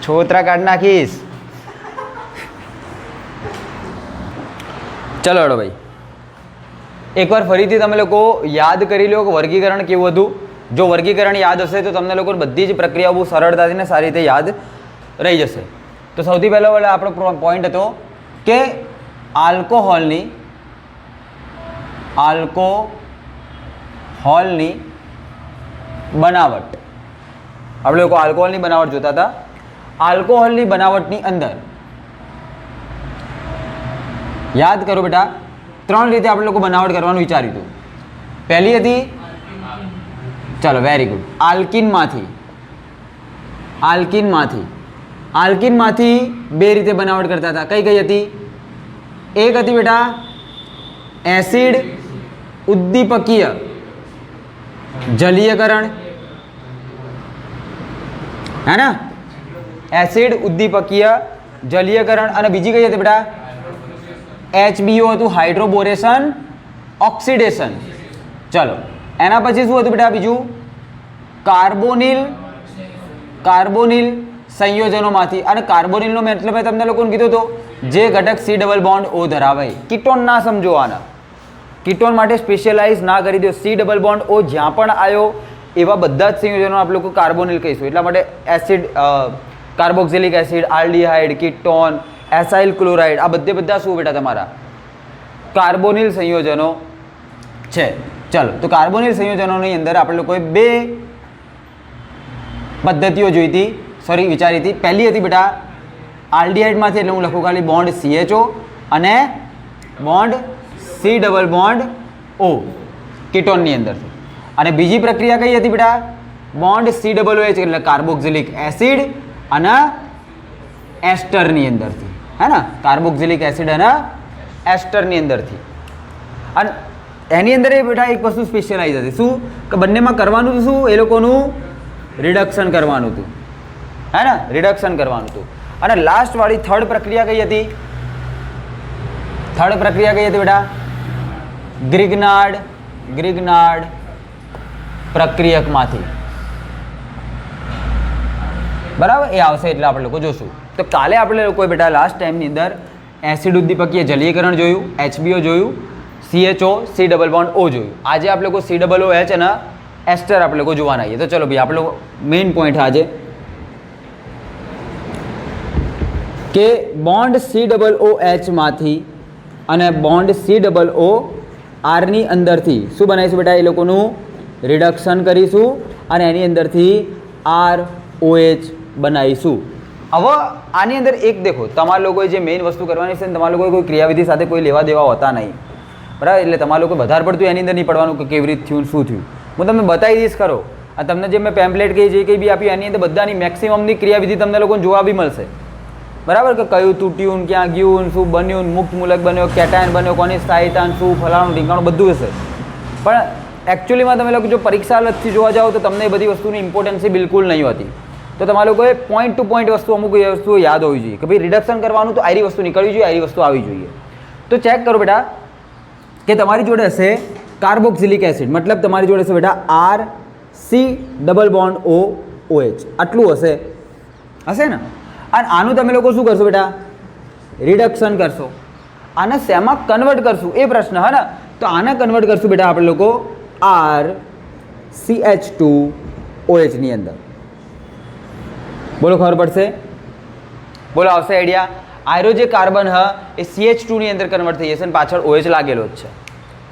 છોતરા કાઢ નાખીશ. ચલો હડો ભાઈ, એકવાર ફરીથી તમે લોકો યાદ કરી લો કે વર્ગીકરણ કેવું હતું. જો વર્ગીકરણ યાદ હશે તો તમને લોકોને બધી જ પ્રક્રિયાઓ બહુ સરળતાથી ને સારી રીતે યાદ રહી જશે. તો સૌથી પહેલો આપણો પોઈન્ટ હતો કે આલ્કોહોલની બનાવટ. આપણે લોકો આલ્કોહોલની બનાવટ જોતા હતા. આલ્કોહોલની બનાવટની અંદર યાદ કરો બેટા, 3 રીતે આપણે લોકો બનાવટ કરવાનું વિચાર્યું હતું. પહેલી હતી, ચાલો વેરી ગુડ, આલ્કિનમાંથી 2 રીતે બનાવટ કરતા હતા. કઈ કઈ હતી? એક હતી બેટા એસિડ ઉદ્દીપકીય જલીયકરણ, હે ને? એસિડ ઉદ્દીપકીય જલીયકરણ. અને બીજી કઈ હતી બેટા? HBO હતું, હાઇડ્રોબોરેશન ઓક્સિડેશન. ચલો એના પછી શું હતું બેટા? બીજું કાર્બોનિલ સંયોજનોમાંથી. અને કાર્બોનિલનો મતલબ મેં તમને લોકોને કીધું હતો, જે ઘટક C ડબલ બોન્ડ O ધરાવે. કીટોન ના સમજો આના, કીટોન માટે સ્પેશિયલાઇઝ ના કરી દો. C ડબલ બોન્ડ O જ્યાં પણ આવ્યો એવા બધા જ સંયોજનો આપણે લોકો કાર્બોનિલ કહીશું. એટલા માટે acid, carboxylic acid, aldehyde, ketone, acyl chloride, આ બધા શું બેટા તમારા કાર્બોનિલ સંયોજનો છે. ચલો, તો કાર્બોનિલ સંયોજનોની અંદર આપણે લોકોએ 2 પદ્ધતિઓ વિચારી હતી. પહેલી હતી બેટા આલ્ડીહાઇડમાંથી, એટલે હું લખું ખાલી બોન્ડ CHO અને bond C double bond O કીટોનની અંદરથી. અને બીજી પ્રક્રિયા કઈ હતી બેટા? બોન્ડ C ડબલ OH એટલે કાર્બોક્સિલિક એસિડ અને એસ્ટરની અંદરથી, હે ને? કાર્બોક્સિલિક એસિડ અને એસ્ટરની અંદરથી. અને એની અંદર એ બેટા એક વસ્તુ સ્પેશિયલાઇઝ હતી. શું? કે બંનેમાં કરવાનું હતું શું? એ લોકોનું રિડક્શન કરવાનું હતું, હે ને? રિડક્શન કરવાનું હતું. અને લાસ્ટ વાળી થર્ડ પ્રક્રિયા કઈ હતી? બેટા ગ્રિગ્નાર્ડ પ્રક્રિયકમાંથી. બરાબર, એ આવશે એટલે આપણે લોકો જોશું. તો કાલે આપણે લોકોએ બેટા લાસ્ટ ટાઈમની અંદર એસિડ ઉદ્દીપકીય જલીયકરણ જોયું, HBO જોયું, CHO C double bond O જોયું. આજે આપણે લોકો C ડબલ OH અને એસ્ટર આપણે લોકો જોવાના આવીએ. તો ચલો ભાઈ, આપણે લોકો મેઇન પોઈન્ટ આજે કે બોન્ડ C ડબલ OH માંથી અને bond C double O R ની અંદરથી શું બનાવીશું બેટા? એ લોકોનું રિડક્શન કરીશું અને એની અંદરથી ROH બનાવીશું. હવે આની અંદર એક દેખો, તમારા લોકોએ જે મેઇન વસ્તુ કરવાની છે ને, તમારા લોકોએ કોઈ ક્રિયાવિધિ સાથે કોઈ લેવા દેવા હોતા નહીં, બરાબર? એટલે તમારા લોકો વધારે પડતું એની અંદર નહીં પડવાનું કે કેવી રીતે થયું, શું થયું. હું તમને બતાવી દઈશ ખરો. આ તમને જે મેં પેમ્પલેટ કહી, જે કંઈ બી આપ્યું, એની અંદર બધાની મેક્સિમમની ક્રિયાવિધિ તમને લોકોને જોવા બી મળશે, બરાબર? કે કયું તૂટ્યું, ક્યાં ગયું, શું બન્યું, મુક્ત મૂલક બન્યો, કેટાયન બન્યો, કોની સ્થાયીતાન, શું ફલાણું ઢીંકાણું બધું હશે. પણ એકચ્યુઅલીમાં તમે લોકો જો પરીક્ષા લગથી જોવા જાઓ તો તમને એ બધી વસ્તુની ઇમ્પોર્ટન્સી બિલકુલ નહીં હોતી. તો તમારા લોકોએ પોઈન્ટ ટુ પોઈન્ટ વસ્તુ, અમુક વસ્તુઓ યાદ હોવી જોઈએ કે ભાઈ રિડક્શન કરવાનું તો આરી વસ્તુ નીકળવી જોઈએ, આરી વસ્તુ આવી જોઈએ. તો ચેક કરો બેટા કે તમારી જોડે હશે કાર્બોક્સિલિક એસિડ, મતલબ તમારી જોડે હશે બેટા RC ડબલ બોન્ડ OH, આટલું હશે ને? અને આનું તમે લોકો શું કરશો બેટા? રિડક્શન કરશો. આને શેમાં કન્વર્ટ કરશું એ પ્રશ્ન, હે ને? તો આને કન્વર્ટ કરશું બેટા આપણે લોકો RCH2OH ની અંદર. બોલો, ખબર પડશે? બોલો, આવશે આઈડિયા? આયરો જે કાર્બન હ એ CH2 ની અંદર કન્વર્ટ થઈ જશે અને પાછળ OH લાગેલો જ છે.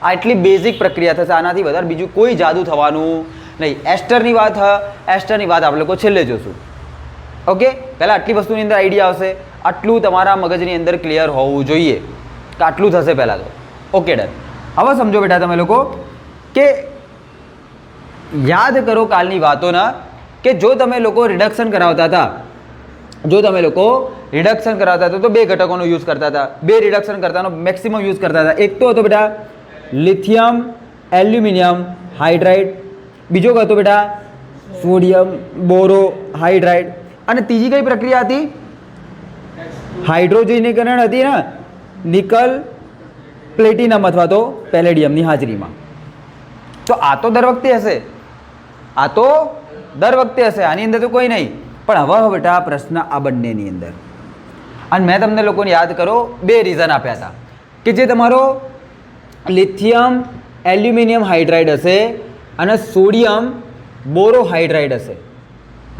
આ એટલી બેઝિક પ્રક્રિયા થશે, આનાથી વધારે બીજું કોઈ જાદુ થવાનું નહીં. એસ્ટરની વાત આપણે લોકો છેલ્લે જોશું. ઓકે, પહેલાં આટલી વસ્તુની અંદર આઈડિયા આવશે. આટલું તમારા મગજની અંદર ક્લિયર હોવું જોઈએ કે આટલું થશે પહેલાં તો. Okay, done. હવે સમજો બેટા તમે લોકો કે યાદ કરો કાલની વાતોના, કે જો તમે લોકો રિડક્શન કરાવતા હતા, તો 2 ઘટકોનો યુઝ કરતા હતા. 2 રિડક્શન કરતાનો મેક્સિમમ યુઝ કરતા હતા. એક તો હતો બેટા લિથિયમ એલ્યુમિનિયમ હાઇડ્રાઇડ, બીજો હતો બેટા સોડિયમ બોરો હાઇડ્રાઇડ, અને ત્રીજી કઈ પ્રક્રિયા હતી? હાઇડ્રોજનીકરણ હતી ને, નિકલ પ્લેટિનમ અથવા તો પેલેડિયમની હાજરીમાં. તો આ તો દર વખતે હશે, આની અંદર તો કોઈ નહીં. પણ હવે બેટા પ્રશ્ન આ બંનેની અંદર, અને મેં તમને લોકોને યાદ કરો 2 રીઝન આપ્યા હતા કે જે તમારો લિથિયમ એલ્યુમિનિયમ હાઇડ્રાઇડ હશે અને સોડિયમ બોરોહાઇડ્રાઇડ હશે,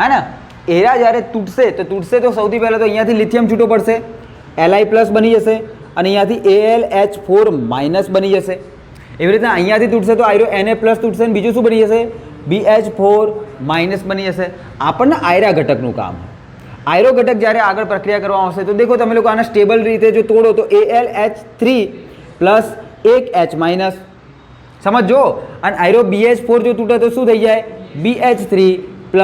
હે ને, એરા જ્યારે તૂટશે તો સૌથી પહેલાં તો અહીંયાથી લિથિયમ છૂટો પડશે, Li+ બની જશે અને અહીંયાથી AlH4- બની જશે. એવી રીતના અહીંયાથી તૂટશે તો આયરો Na+ તૂટશે અને બીજું શું બની જશે, BH4- બની જશે. આપણને આયરા ઘટકનું કામ, આયરો ઘટક જ્યારે આગળ પ્રક્રિયા કરવામાં આવશે તો દેખો તમે લોકો આને સ્ટેબલ રીતે જો તોડો તો AlH3 + 1H-, સમજો, અને આયરો BH4 જો તૂટે તો શું થઈ જાય, BH3 +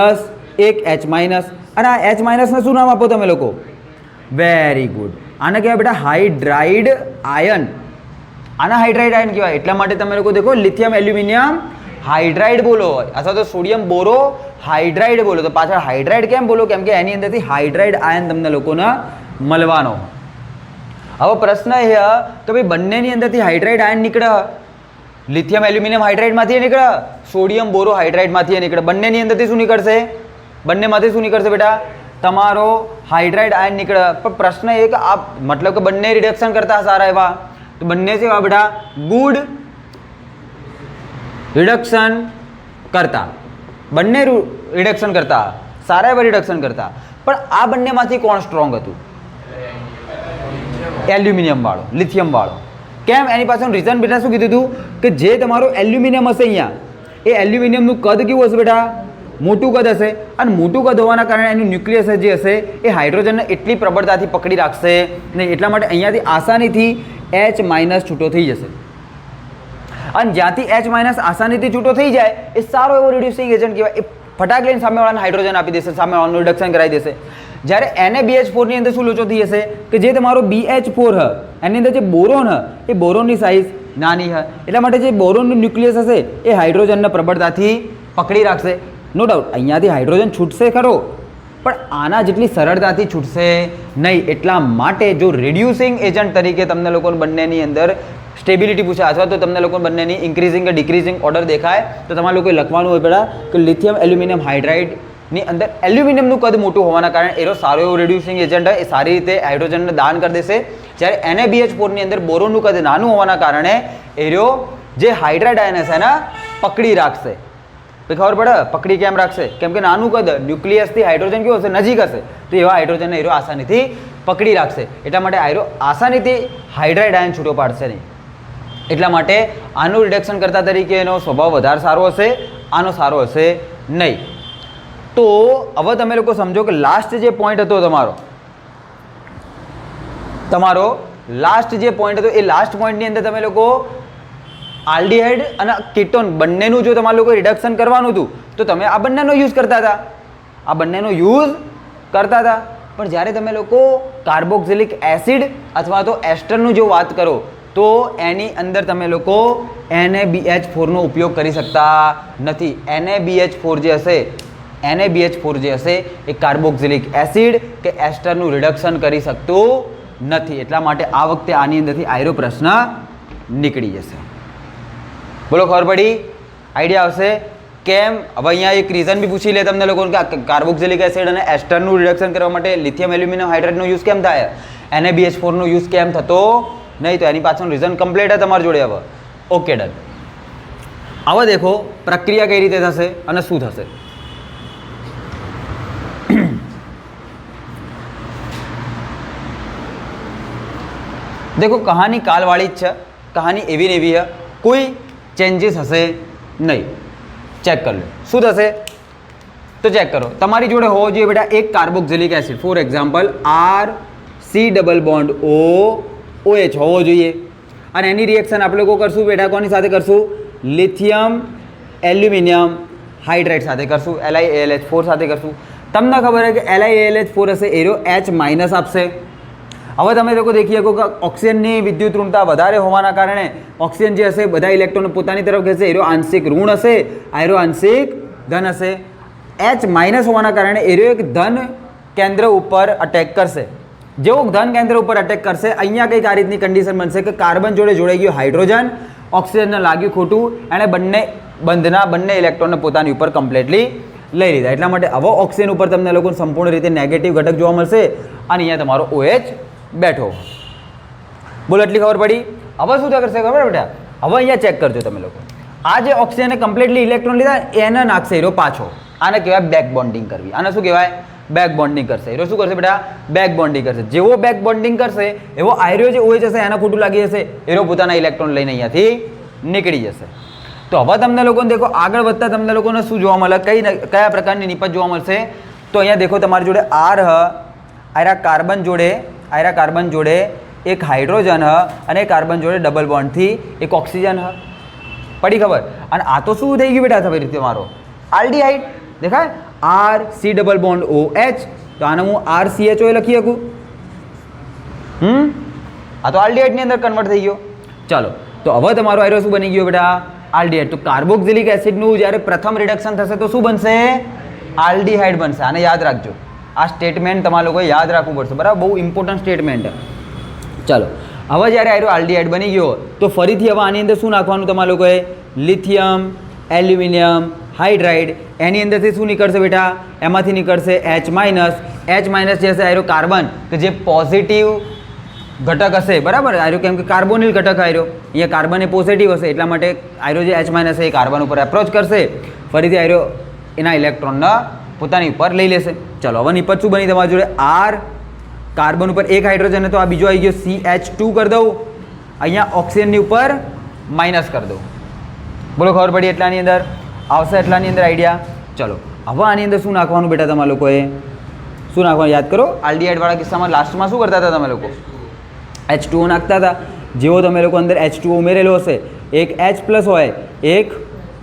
1H-, અને આ H- ને શું નામ આપો તમે લોકો, વેરી ગુડ, આને કહેવાય બેટા હાઇડ્રાઇડ આયન. આના હાઇડ્રાઇડ આયન કહેવાય. એટલા માટે તમે લોકો દેખો લિથિયમ એલ્યુમિનિયમ હાઇડ્રાઇડ બોલો અથવા તો સોડિયમ બોરો હાઇડ્રાઇડ બોલો, તો પાછળ હાઇડ્રાઇડ કેમ બોલો, કેમ કે એની અંદરથી હાઇડ્રાઇડ આયન તમને લોકોને મળવાનો. હવે પ્રશ્ન એ કે ભાઈ બંનેની અંદરથી હાઇડ્રાઇડ આયન નીકળે, લિથિયમ એલ્યુમિનિયમ હાઇડ્રાઇડમાંથી નીકળે, સોડિયમ બોરો હાઇડ્રાઇડમાંથી નીકળે, બંનેની અંદરથી શું નીકળશે, બંનેમાંથી શું નીકળશે બેટા, તમારો હાઇડ્રાઇડ આયન નીકળે. પણ પ્રશ્ન એ કે આ મતલબ કે બંને રિડક્શન કરતા સારા એવા, તો બંને છે એવા બેટા ગુડ રિડક્શન કરતા, બંને રિડક્શન કરતા સારા એવા રિડક્શન કરતા. પણ આ બંનેમાંથી કોણ સ્ટ્રોંગ હતું, એલ્યુમિનિયમ વાળો, લિથિયમ વાળો. કેમ, એની પાછળ રીઝન બેટા શું કીધું હતું કે જે તમારો એલ્યુમિનિયમ હશે અહીંયા, એ એલ્યુમિનિયમનું કદ કેવું હશે બેટા, મોટું કદ હશે, અને મોટું કદ હોવાના કારણે એનું ન્યુક્લિયસ જે હશે એ હાઇડ્રોજનને એટલી પ્રબળતાથી પકડી રાખશે નહીં, એટલા માટે અહીંયાથી આસાનીથી H- છૂટો થઈ જશે. અને જ્યાંથી H- આસાનીથી છૂટો થઈ જાય એ સારો એવો રિડ્યુસિંગ એજન્ટ કહેવાય. એ ફટાક લઈને સામેવાળાને હાઇડ્રોજન આપી દેશે, સામેવાળાનું રિડક્શન કરાવી દેશે. જ્યારે NaBH4 ની અંદર શું લોચો થઈ જશે કે જે તમારો BH4 એની અંદર જે બોરોન એ બોરોનની સાઇઝ નાની હ, એટલા માટે જે બોરોનનું ન્યુક્લિયસ હશે એ હાઇડ્રોજનને પ્રબળતાથી પકડી રાખશે. નો ડાઉટ અહીંયાથી હાઇડ્રોજન છૂટશે ખરો, પણ આના જેટલી સરળતાથી છૂટશે નહીં. એટલા માટે જો રિડ્યુસિંગ એજન્ટ તરીકે તમને લોકોને બંનેની અંદર સ્ટેબિલિટી પૂછે અથવા તો તમને લોકો બંનેની ઇન્ક્રીઝિંગ કે ડિક્રીઝિંગ ઓર્ડર દેખાય તો તમારે લોકોએ લખવાનું હોય બેટા કે લિથિયમ એલ્યુમિનિયમ હાઇડ્રાઇડની અંદર એલ્યુમિનિયમનું કદ મોટું હોવાના કારણે એનો સારો એવો રિડ્યુસિંગ એજન્ટ એ સારી રીતે હાઇડ્રોજનને દાન કરી દેશે. જ્યારે NaBH4 ની અંદર બોરોનનું કદ નાનું હોવાના કારણે એરો જે હાઇડ્રાઇડ આયન હશે એને પકડી રાખશે. ખબર પડે પકડી કેમ રાખશે, કેમ કે નાનું કદ, ન્યુક્લિયસથી હાઇડ્રોજન કેવું હશે, નજીક હશે, તો એવા હાઇડ્રોજનને એરો આસાનીથી પકડી રાખશે. એટલા માટે આયરો આસાનીથી હાઇડ્રાઇડ આયન છૂટો પાડશે નહીં. એટલા માટે આનું રિડક્શન કરતા તરીકે એનો સ્વભાવ વધારે સારો હશે, આનો સારો હશે નહીં. તો હવે તમે લોકો સમજો કે લાસ્ટ જે પોઈન્ટ હતો તમારો લાસ્ટ જે પોઈન્ટ હતો એ લાસ્ટ પોઈન્ટની અંદર તમે લોકો આલ્ડીહાઇડ અને કીટોન બંનેનું જો તમારે લોકો રિડક્શન કરવાનું હતું તો તમે આ બંનેનો યુઝ કરતા હતા, આ બંનેનો યુઝ કરતા હતા. પણ જ્યારે તમે લોકો કાર્બોક્સિલિક એસિડ અથવા તો એસ્ટરનું જો વાત કરો તો એની અંદર તમે લોકો NaBH4 નો ઉપયોગ કરી શકતા નથી. NaBH4 જે હશે એ કાર્બોક્સિલિક એસિડ કે એસ્ટરનું રિડક્શન કરી શકતું નથી. એટલા માટે આ વખતે આની અંદરથી આયરો પ્રશ્ન નીકળી જશે. બોલો ખબર પડી, આઈડિયા આવશે કેમ? હવે અહીંયા એક રીઝન બી પૂછી લે તમને લોકો કે કાર્બોક્સિલિક એસિડ અને એસ્ટરનું રિડક્શન કરવા માટે લિથિયમ એલ્યુમિનિયમ હાઇડ્રાઇડનો યુઝ કેમ થાય, NaBH4 નો યુઝ કેમ થતો નહીં, તો એની પાછળનું રીઝન કમ્પ્લીટ તમારી જોડે. હવે ઓકે ડન. હવે દેખો પ્રક્રિયા કઈ રીતે થશે અને શું થશે. देखो कहानी कालवाड़ी જ છે, कहानी એવી ને એવી है, કોઈ ચેન્જીસ હશે નહીં. ચેક કરી લો શું થશે તો ચેક કરો. તમારી જોડે હોવો જોઈએ બેટા એક carboxylic acid, for example RC⋅OH હોવો જોઈએ, અને એની રિએક્શન આપણે લોકો કરશું બેટા કોની સાથે કરશું, લિથિયમ એલ્યુમિનિયમ હાઇડ્રાઇડ સાથે કરશું, LiAlH4 સાથે કરશું. તમને ખબર છે કે LiAlH4 હશે એરો H- આપશે. હવે તમે લોકો દેખી શકો કે ઓક્સિજનની વિદ્યુત ઋણતા વધારે હોવાના કારણે ઓક્સિજન જે હશે બધા ઇલેક્ટ્રોન પોતાની તરફ ખેંચશે, એરો આંશિક ઋણ હશે, આયરો આંશિક ધન હશે. H- હોવાના કારણે એરો એક ધન કેન્દ્ર ઉપર અટેક કરશે. જેવો ધન કેન્દ્ર ઉપર અટેક કરશે અહીંયા કંઈક આ રીતની કન્ડિશન બનશે કે કાર્બન જોડે જોડાઈ ગયું હાઇડ્રોજન, ઓક્સિજનને લાગ્યું ખોટું, એણે બંને બંધના બંને ઇલેક્ટ્રોનને પોતાની ઉપર કમ્પ્લીટલી લઈ લીધા. એટલા માટે આવો ઓક્સિજન ઉપર તમને લોકોને સંપૂર્ણ રીતે નેગેટિવ ઘટક જોવા મળશે અને અહીંયા તમારો OH બેઠો. બોલો એટલી ખબર પડી. હવે શું કરશે ખબર બેટા, હવે અહીંયા ચેક કરજો તમે લોકો. આ જે ઓક્સિજને કમ્પ્લીટલી ઇલેક્ટ્રોન લીધા એને નાખશે હીરો પાછો. આને કહેવાય બેક બોન્ડિંગ કરવી. આને શું કહેવાય? બેક બોન્ડિંગ કરશે. હીરો શું કરશે બેટા? બેક બોન્ડિંગ કરશે. જેવો બેક બોન્ડિંગ કરશે એવો આયરો જે OH હશે એને ખોટું લાગી જશે, હીરો પોતાના ઇલેક્ટ્રોન લઈને અહીંયાથી નીકળી જશે. તો હવે તમને લોકોને દેખો આગળ વધતા તમને લોકોને શું જોવા મળે, કયા પ્રકારની નિપજ જોવા મળશે? તો અહીંયા દેખો તમારી જોડે આયરા કાર્બન જોડે એક હાઇડ્રોજન અને કાર્બન જોડે ડબલ બોન્ડથી એક ઓક્સિજન પડી ખબર. અને આ તો શું થઈ ગયું બેટા થવી રીતે મારો આલ્ડીહાઇડ દેખાય, RC ડબલ બોન્ડ OH. તો આને હું RCHO લખી શકું. આ તો આલ્ડીહાઇડની અંદર કન્વર્ટ થઈ ગયો. ચાલો તો હવે તમારો આયરો શું બની ગયો બેટા? આલ્ડીહાઇડ. તો કાર્બોક્સિલિક એસિડનું જ્યારે પ્રથમ રિડક્શન થશે તો શું બનશે? આલ્ડીહાઇડ બનશે. આને યાદ રાખજો. આ સ્ટેટમેન્ટ તમારા લોકોએ યાદ રાખવું પડશે, બરાબર? બહુ ઇમ્પોર્ટન્ટ સ્ટેટમેન્ટ. ચાલો હવે જ્યારે આયરો આલ્ડીહાઇડ બની ગયો તો ફરીથી હવે આની અંદર શું નાખવાનું તમારા લોકોએ? Lithium aluminium hydride. એની અંદરથી શું નીકળશે બેટા? એમાંથી નીકળશે H માઇનસ જે હશે આયરો કાર્બન કે જે પોઝિટિવ ઘટક હશે, બરાબર? આયરો કેમ કે કાર્બોનિલ ઘટક આયરો, અહીંયા કાર્બન એ પોઝિટિવ હશે એટલા માટે આયરો જે H માઇનસ છે એ કાર્બન ઉપર એપ્રોચ કરશે. ફરીથી આયરો એના ઇલેક્ટ્રોનના પોતાની ઉપર લઈ લેશે. ચાલો હવે નિપજ શું બની તમારી જોડે? R કાર્બન ઉપર એક હાઇડ્રોજન તો આ બીજો આવી ગયો CH2 કરી દઉં, અહીંયા ઓક્સિજનની ઉપર માઇનસ કરી દઉં. બોલો ખબર પડી? એટલાની અંદર આવશે, એટલાની અંદર આઈડિયા. ચલો હવે આની અંદર શું નાખવાનું બેટા તમારા લોકોએ? શું નાખવાનું યાદ કરો. આલ્ડીહાઇડવાળા કિસ્સામાં લાસ્ટમાં શું કરતા હતા તમે લોકો? H2O નાખતા હતા. જેવો તમે લોકો અંદર H2O ઉમેરેલો હશે, એક H પ્લસ હોય એક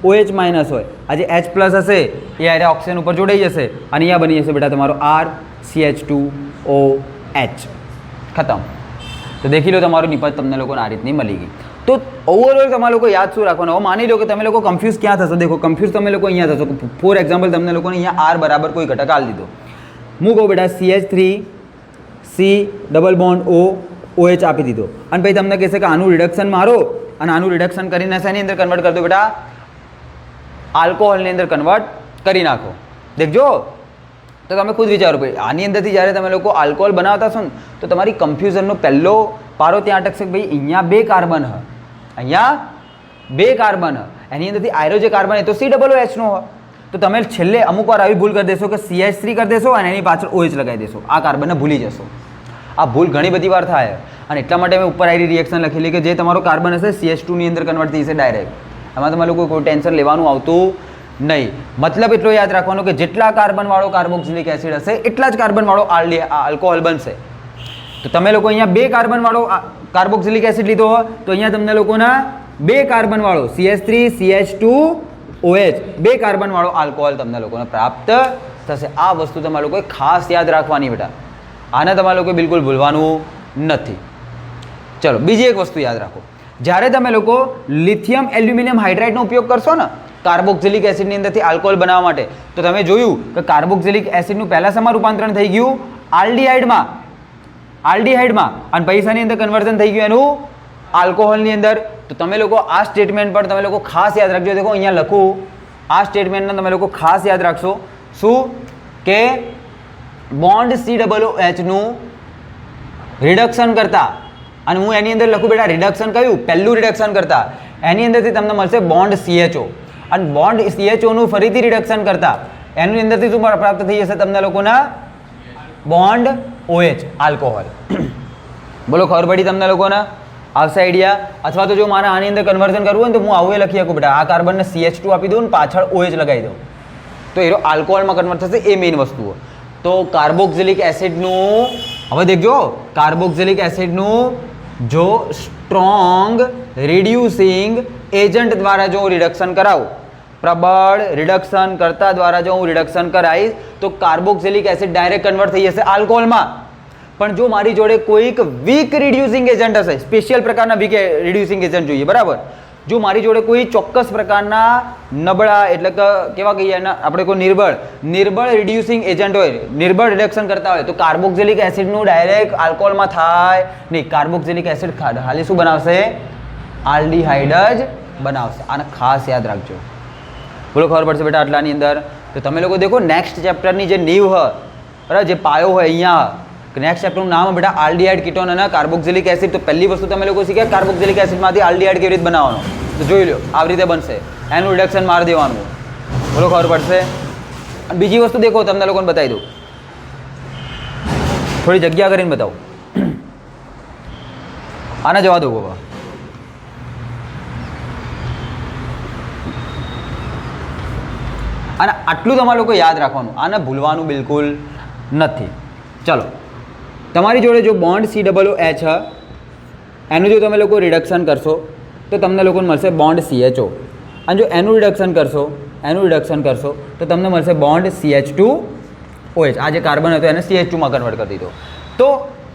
OH માઇનસ હોય. આ જે H પ્લસ હશે એ આયરા ઓક્સિજન ઉપર જોડાઈ જશે અને અહીંયા બની જશે બેટા તમારો RCH2OH. ખતમ. તો દેખી લો તમારું નિપજ તમને લોકોને આ રીતની મળી ગઈ. તો ઓવરઓલ તમારે લોકો યાદ શું રાખવાનું? હવે માની લો કે તમે લોકો કન્ફ્યુઝ ક્યાં થશો? દેખો કન્ફ્યુઝ તમે લોકો અહીંયા થશો. ફોર એક્ઝામ્પલ તમને લોકોને અહીંયા R બરાબર કોઈ ઘટક આલી દીધો. હું કહું બેટા CH3C ડબલ બોન્ડ OH આપી દીધો અને પછી તમને કહેશે કે આનું રિડક્શન મારો અને આનું રિડક્શન કરીને શેની અંદર કન્વર્ટ કરી દો બેટા? આલ્કોહોલની અંદર કન્વર્ટ કરી નાખો. દેખજો તો તમે ખુદ વિચારો ભાઈ, આની અંદરથી જ્યારે તમે લોકો આલ્કોહોલ બનાવતા છો ને તો તમારી કન્ફ્યુઝનનો પહેલો પારો ત્યાં અટકશે કે ભાઈ અહીંયા બે કાર્બન અહીંયા બે કાર્બન એની અંદરથી આયરો જે કાર્બન એ તો COOH નો તો તમે છેલ્લે અમુક વાર આવી ભૂલ કરી દેશો કે CH3 કરી દેશો અને એની પાછળ OH લગાવી દેશો. આ કાર્બનને ભૂલી જશો. આ ભૂલ ઘણી બધી વાર થાય અને એટલા માટે મેં ઉપર આવી રિએક્શન લખેલી કે જે તમારો કાર્બન હશે CH2 ની અંદર કન્વર્ટ થઈ જશે ડાયરેક્ટ. એમાં તમારે લોકો કોઈ ટેન્શન લેવાનું આવતું નહીં. મતલબ એટલો યાદ રાખવાનો કે જેટલા કાર્બનવાળો કાર્બોક્સિલિક એસિડ હશે એટલા જ કાર્બનવાળો આલ્કોહોલ બનશે. તો તમે લોકો અહીંયા બે કાર્બનવાળો કાર્બોક્સિલિક એસિડ લીધો હોય તો અહીંયા તમને લોકોના બે કાર્બનવાળો CH3 CH2OH બે કાર્બનવાળો આલ્કોહોલ તમને લોકોને પ્રાપ્ત થશે. આ વસ્તુ તમારે લોકોએ ખાસ યાદ રાખવાની બેટા. આને તમારે લોકોએ બિલકુલ ભૂલવાનું નથી. ચલો બીજી એક વસ્તુ યાદ રાખો. જ્યારે તમે લોકો લિથિયમ એલ્યુમિનિયમ હાઇડ્રાઇડનો ઉપયોગ કરશો ને કાર્બોક્સિલિક એસિડની અંદરથી આલ્કોહોલ બનાવવા માટે તો તમે જોયું કે કાર્બોક્સિલિક એસિડનું પહેલા શેમાં રૂપાંતરણ થઈ ગયું? આલ્ડીહાઇડમાં અને પૈસાની અંદર કન્વર્ઝન થઈ ગયું એનું આલ્કોહોલની અંદર. તો તમે લોકો આ સ્ટેટમેન્ટ પર તમે લોકો ખાસ યાદ રાખજો. દેખો અહીંયા લખું આ સ્ટેટમેન્ટને તમે લોકો ખાસ યાદ રાખશો. શું કે બોન્ડ COOH નું રિડક્શન કરતા અને હું એની અંદર લખું બેટા રિડક્શન કયું? પહેલું રિડક્શન કરતા એની અંદરથી તમને મળશે બોન્ડ CHO અને બોન્ડ CHO નું ફરીથી રિડક્શન કરતા એની અંદરથી શું પ્રાપ્ત થઈ જશે તમને લોકોના? Bond OH alcohol. બોલો ખબર પડી તમને લોકોને? આવશે આઈડિયા? અથવા તો જો મારે આની અંદર કન્વર્ઝન કરવું હોય તો હું આવું લખી શકું બેટા. આ કાર્બનને CH2 આપી દઉં ને પાછળ OH લગાવી દઉં તો એ આલ્કોહોલમાં કન્વર્ટ થશે. એ મેઇન વસ્તુઓ. તો કાર્બોક્સિલિક એસિડનું હવે દેખજો કાર્બોક્સિલિક એસિડનું જો સ્ટ્રોંગ રિડ્યુસિંગ એજન્ટ દ્વારા જો રિડક્શન કરાવું, પ્રબળ રિડક્શન કરતા દ્વારા જો હું રિડક્શન કરાવીશ તો કાર્બોક્સિલિક એસિડ ડાયરેક્ટ કન્વર્ટ થઈ જશે આલ્કોહોલમાં. પણ જો મારી જોડે કોઈક વીક રિડ્યુસિંગ એજન્ટ હશે, સ્પેશિયલ પ્રકારના વીક રિડ્યુસિંગ એજન્ટ જોઈએ, બરાબર? જો મારી જોડે કોઈ ચોક્કસ પ્રકારના નબળા એટલે કે કેવા કહીએ આપણે કોઈ નિર્બળ રિડ્યુસિંગ એજન્ટ હોય, નિર્બળ રિડક્શન કરતા હોય તો કાર્બોક્સિલિક એસિડનું ડાયરેક્ટ આલ્કોહોલમાં થાય નહીં. કાર્બોક્સિલિક એસિડ ખાલી શું બનાવશે? આલ્ડીહાઇડ જ બનાવશે. આને ખાસ યાદ રાખજો. બોલો ખબર પડશે બેટા આટલાની અંદર. તો તમે લોકો દેખો નેક્સ્ટ ચેપ્ટરની જે નીવ હ બરાબર, જે પાયો હોય અહીંયા નેક્સ્ટ ચેપ્ટરનું નામ બેટા આલ્ડીહાઇડ કીટોન અને કાર્બોક્સિલિક એસિડ. તો પહેલી વસ્તુ તમે લોકો શીખ્યા કાર્બોક્સિલિક એસિડમાંથી આલ્ડીહાઇડ કેવી રીતે બનાવવાનો. તો જોઈ લો આવી રીતે બનશે, એનું રિડક્શન મારી દેવાનું, બોલો ખબર પડશે. અને બીજી વસ્તુ દેખો તમને લોકોને બતાવી દઉં, થોડી જગ્યા કરીને બતાવું, આને જવા દો બાબા. અને આટલું તમારે લોકો યાદ રાખવાનું, આને ભૂલવાનું બિલકુલ નથી. ચલો તમારી જોડે જો બોન્ડ COOH એનું જો તમે લોકો રિડક્શન કરશો તો તમને લોકોને મળશે બોન્ડ CHO. અને જો એનું રિડક્શન કરશો તો તમને મળશે બોન્ડ CH2OH. આ જે કાર્બન હતો એને CH2માં કન્વર્ટ કરી દીધો. તો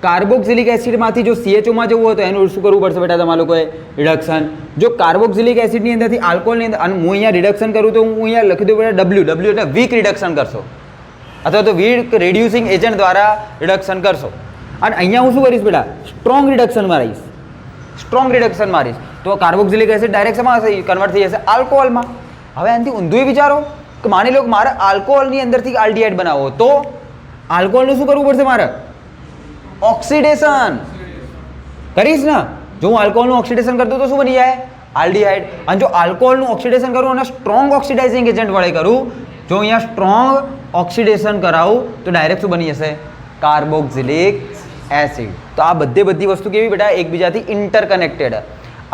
કાર્બોક્સિલિક એસિડમાંથી જો CHOમાં જવું હોય તો એનું શું કરવું પડશે બેટા તમારા લોકોએ રિડક્શન. જો કાર્બોક્સિલિક એસિડની અંદરથી આલ્કોહોલની અંદર, અને હું અહીંયા રિડક્શન કરું તો હું અહીંયા લખી દઉં બેટા W એટલે વીક રિડક્શન કરશો અથવા તો વીક રિડ્યુસિંગ એજન્ટ દ્વારા રિડક્શન કરશો. અને અહીંયા હું શું કરીશ બેટા સ્ટ્રોંગ રિડક્શન મારીશ. તો કાર્બોક્સિલિક એસિડ ડાયરેક્ટ શેમાં કન્વર્ટ થઈ જશે આલ્કોહોલમાં. હવે આનાથી ઊંધું વિચારો કે માની લો કે મારે આલ્કોહોલની અંદરથી આલ્ડીહાઇડ બનાવવો, તો આલ્કોહોલનું શું કરવું પડશે મારે ઓક્સિડેશન કરીશ ને. જો હું આલ્કોહોલનું ઓક્સિડેશન કરતો તો શું બની જાય આલ્ડીહાઇડ. અને જો આલ્કોહોલનું ઓક્સિડેશન કરું અને સ્ટ્રોંગ ઓક્સિડાઇઝિંગ એજન્ટ વડે કરું, જો અહીંયા સ્ટ્રોંગ ઓક્સિડેશન કરાવું તો ડાયરેક્ટ શું બની જશે કાર્બોક્સિલિક એસિડ. તો આ બધી વસ્તુ કેવી બેટા એકબીજાથી ઇન્ટરકનેક્ટેડ.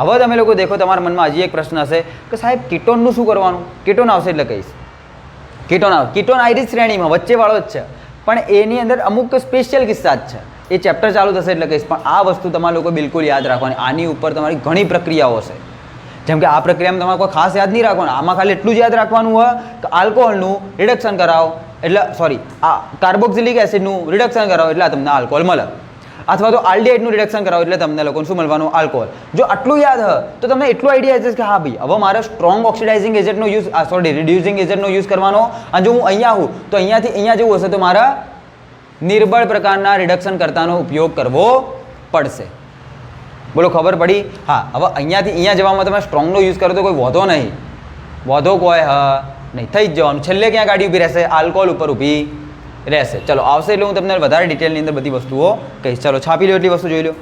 હવે તમે લોકો દેખો તમારા મનમાં હજી એક પ્રશ્ન હશે કે સાહેબ કીટોનનું શું કરવાનું. કીટોન આવશે એટલે કહીશ કીટોન આવે. કીટોન આયરિસ શ્રેણીમાં વચ્ચેવાળો જ છે, પણ એની અંદર અમુક સ્પેશિયલ કિસ્સા જ છે. એ ચેપ્ટર ચાલુ થશે એટલે કહીશ. પણ આ વસ્તુ તમારે લોકો બિલકુલ યાદ રાખવાની. આની ઉપર તમારી ઘણી પ્રક્રિયાઓ છે. જેમ કે આ પ્રક્રિયામાં તમારે કોઈ ખાસ યાદ નહીં રાખવાનું. આમાં ખાલી એટલું જ યાદ રાખવાનું હોય કે આલ્કોહોલનું રિડક્શન કરાવો એટલે આ કાર્બોક્સિલિક એસિડનું રિડક્શન કરાવો એટલે તમને આલ્કોહોલ મળે, અથવા તો આલ્ડીહાઇડનું રિડક્શન કરાવો એટલે તમને લોકોને શું મળવાનું આલ્કોહોલ. જો આટલું યાદ હોય તો તમને એટલું આઈડિયા હશે કે હા ભાઈ હવે મારે સ્ટ્રોંગ ઓક્સિડાઇઝિંગ એજન્ટનો યુઝ રિડ્યુસિંગ એજન્ટનો યુઝ કરવાનો. અને જો હું અહીંયા હું તો અહીંયાથી અહીંયા જેવું હશે તો મારા નિર્બળ પ્રકારના રિડક્શન કરતાનો ઉપયોગ કરવો પડશે. બોલો ખબર પડી. હા હવે અહીંયાથી અહીંયા જવામાં તમે સ્ટ્રોંગનો યુઝ કરો તો કોઈ વધો નહીં, વધો કોઈ નહીં, થઈ જ જવાનું. છેલ્લે ક્યાં ગાડી ઊભી રહેશે આલ્કોહોલ ઉપર ઊભી રહેશે. ચલો આવશે એટલે હું તમને વધારે ડિટેલની અંદર બધી વસ્તુઓ કહીશ. ચલો છાપી લો, એટલી વસ્તુ જોઈ લો.